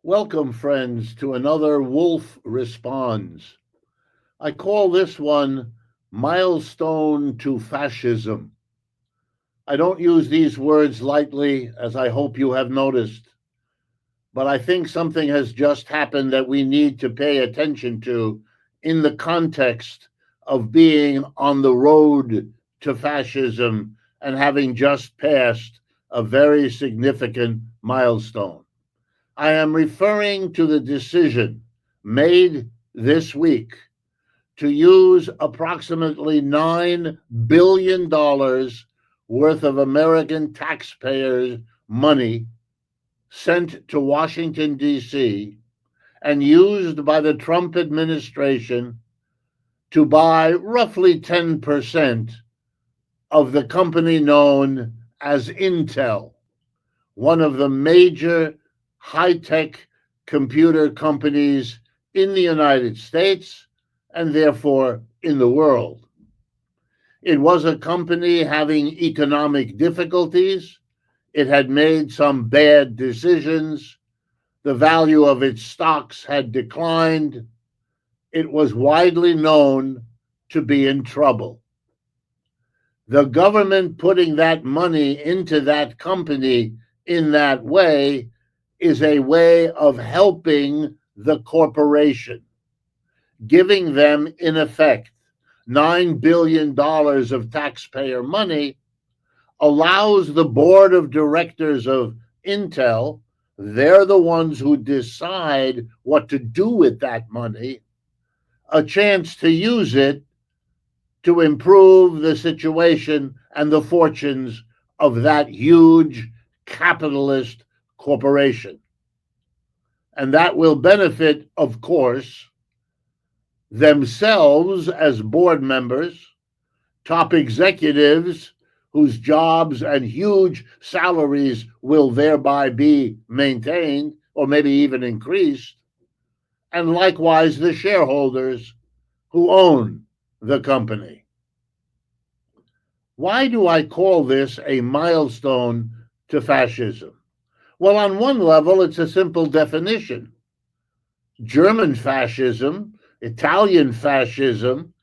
Welcome, friends, to another Wolff Responds. I call this one Milestone to Fascism. I don't use these words lightly, as I hope you have noticed, but I think something has just happened that we need to pay attention to in the context of being on the road to fascism and having just passed a very significant milestone. I am referring to the decision made this week to use approximately $9 billion worth of American taxpayers' money sent to Washington, D.C., and used by the Trump administration to buy roughly 10% of the company known as Intel, one of the major high-tech computer companies in the United States and therefore in the world. It was a company having economic difficulties. It had made some bad decisions. The value of its stocks had declined. It was widely known to be in trouble. The government putting that money into that company in that way is a way of helping the corporation, giving them, in effect, $9 billion of taxpayer money allows the board of directors of Intel, they're the ones who decide what to do with that money, a chance to use it to improve the situation and the fortunes of that huge capitalist corporation. And that will benefit, of course, themselves as board members, top executives whose jobs and huge salaries will thereby be maintained or maybe even increased, and likewise the shareholders who own the company. Why do I call this a milestone to fascism? Well, on one level, it's a simple definition. German fascism, Italian fascism,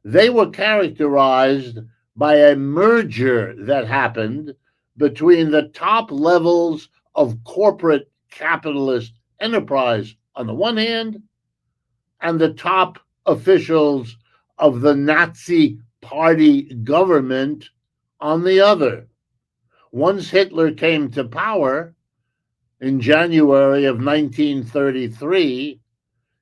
they were characterized by a merger that happened between the top levels of corporate capitalist enterprise on the one hand and the top officials of the Nazi party government on the other. Once Hitler came to power in January of 1933,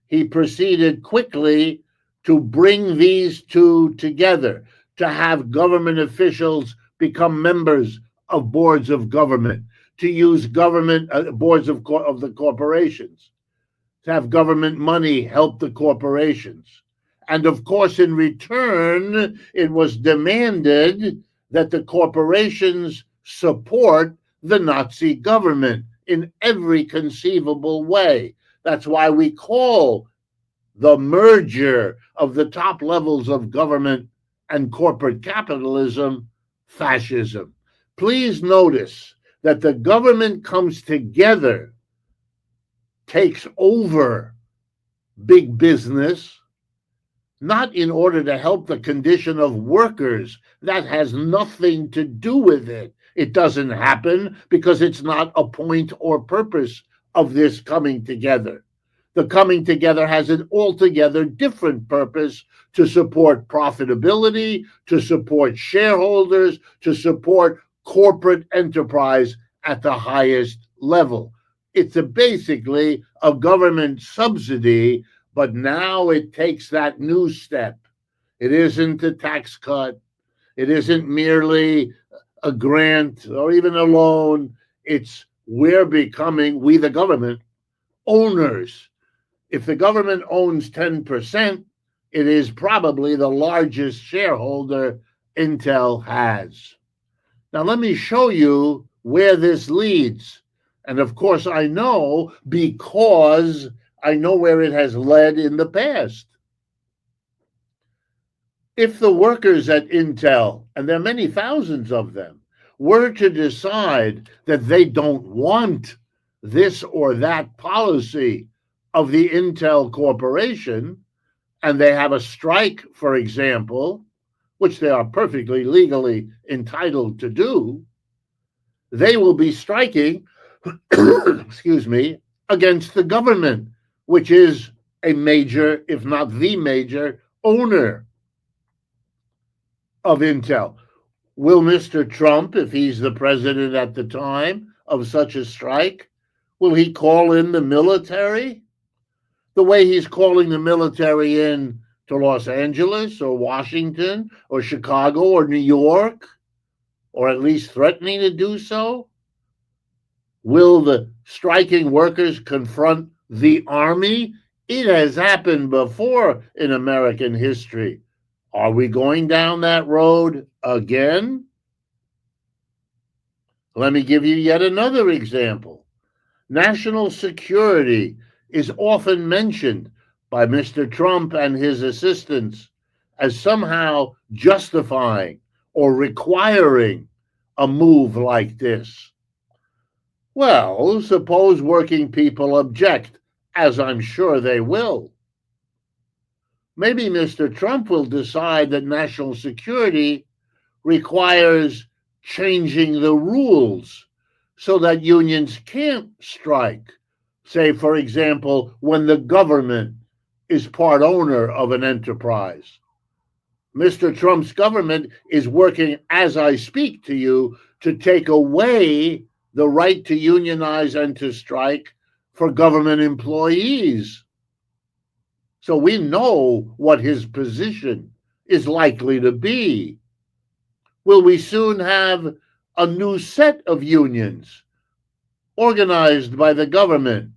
he proceeded quickly to bring these two together, to have government officials become members of boards of government, to use government boards of the corporations, to have government money help the corporations. And of course, in return, it was demanded that the corporations support the Nazi government in every conceivable way. That's why we call the merger of the top levels of government and corporate capitalism fascism. Please notice that the government comes together, takes over big business, not in order to help the condition of workers. That has nothing to do with it. It doesn't happen because it's not a point or purpose of this coming together. The coming together has an altogether different purpose: to support profitability, to support shareholders, to support corporate enterprise at the highest level. It's basically a government subsidy, but now it takes that new step. It isn't a tax cut. It isn't merely a grant or even a loan. It's we're becoming, we the government, owners. If the government owns 10%, it is probably the largest shareholder Intel has. Now, let me show you where this leads. And of course, I know because I know where it has led in the past. If the workers at Intel, and there are many thousands of them, were to decide that they don't want this or that policy of the Intel Corporation, and they have a strike, for example, which they are perfectly legally entitled to do, they will be striking, excuse me, against the government, which is a major, if not the major, owner of Intel. Will Mr. Trump, if he's the president at the time of such a strike, will he call in the military the way he's calling the military in to Los Angeles or Washington or Chicago or New York, or at least threatening to do so? Will the striking workers confront the army? It has happened before in American history. Are we going down that road again? Let me give you yet another example. National security is often mentioned by Mr. Trump and his assistants as somehow justifying or requiring a move like this. Well, suppose working people object, as I'm sure they will. Maybe Mr. Trump will decide that national security requires changing the rules so that unions can't strike. Say, for example, when the government is part owner of an enterprise. Mr. Trump's government is working, as I speak to you, to take away the right to unionize and to strike for government employees. So we know what his position is likely to be. Will we soon have a new set of unions organized by the government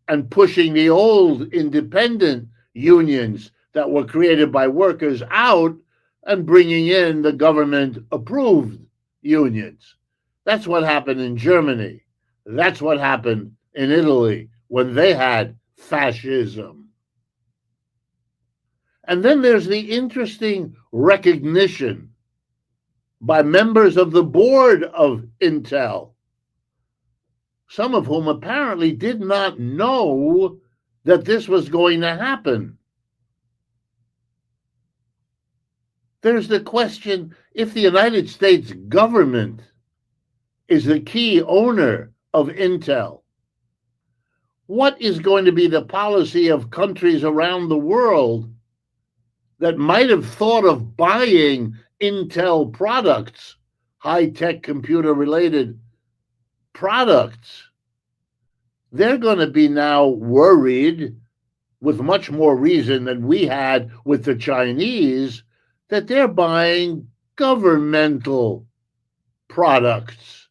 and pushing the old independent unions that were created by workers out and bringing in the government-approved unions? That's what happened in Germany. That's what happened in Italy when they had fascism. And then there's the interesting recognition by members of the board of Intel, some of whom apparently did not know that this was going to happen. There's the question, if the United States government is the key owner of Intel, what is going to be the policy of countries around the world that might have thought of buying Intel products, high-tech computer-related products? They're going to be now worried, with much more reason than we had with the Chinese, that they're buying governmental products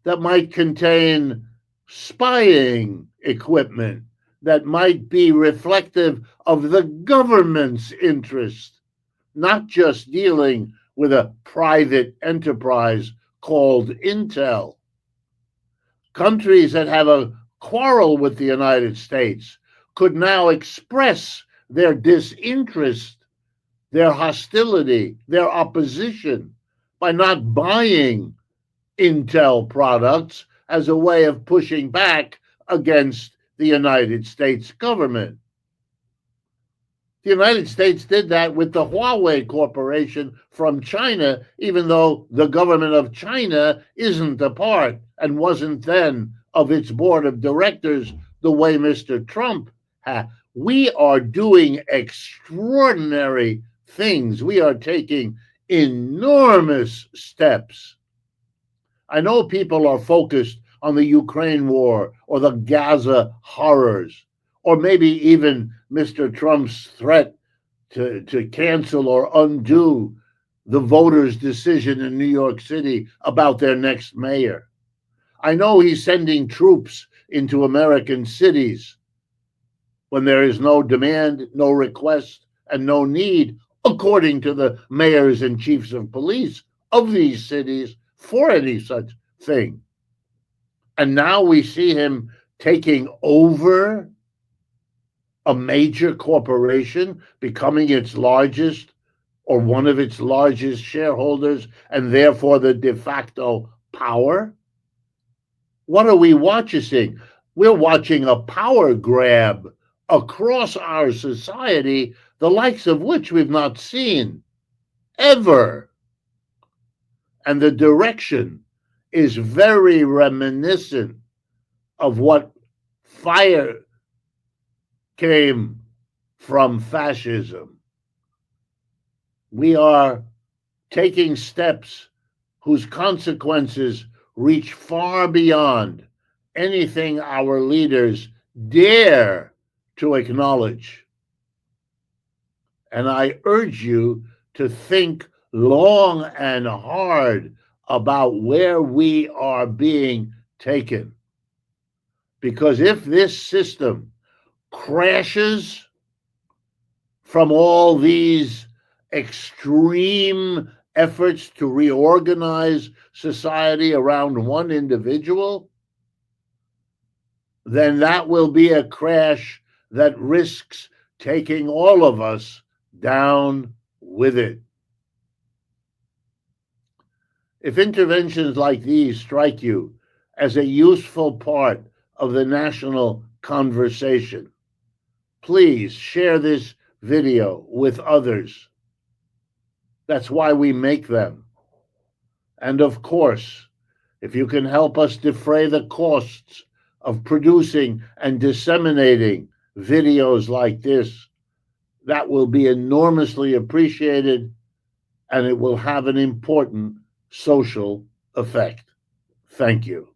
that might contain spying equipment, that might be reflective of the government's interest, not just dealing with a private enterprise called Intel. Countries that have a quarrel with the United States could now express their disinterest, their hostility, their opposition by not buying Intel products as a way of pushing back against the United States government. The United States did that with the Huawei Corporation from China, even though the government of China isn't a part and wasn't then of its board of directors the way Mr. Trump had. We are doing extraordinary things. We are taking enormous steps. I know people are focused on the Ukraine war or the Gaza horrors, or maybe even Mr. Trump's threat to cancel or undo the voters' decision in New York City about their next mayor. I know he's sending troops into American cities when there is no demand, no request, and no need, according to the mayors and chiefs of police of these cities, for any such thing. And now we see him taking over a major corporation, becoming its largest or one of its largest shareholders, and therefore the de facto power. What are we watching? We're watching a power grab across our society, the likes of which we've not seen ever. And the direction is very reminiscent of what fire came from fascism. We are taking steps whose consequences reach far beyond anything our leaders dare to acknowledge. And I urge you to think long and hard about where we are being taken. Because if this system crashes from all these extreme efforts to reorganize society around one individual, then that will be a crash that risks taking all of us down with it. If interventions like these strike you as a useful part of the national conversation, please share this video with others. That's why we make them. And of course, if you can help us defray the costs of producing and disseminating videos like this, that will be enormously appreciated, and it will have an important social effect. Thank you.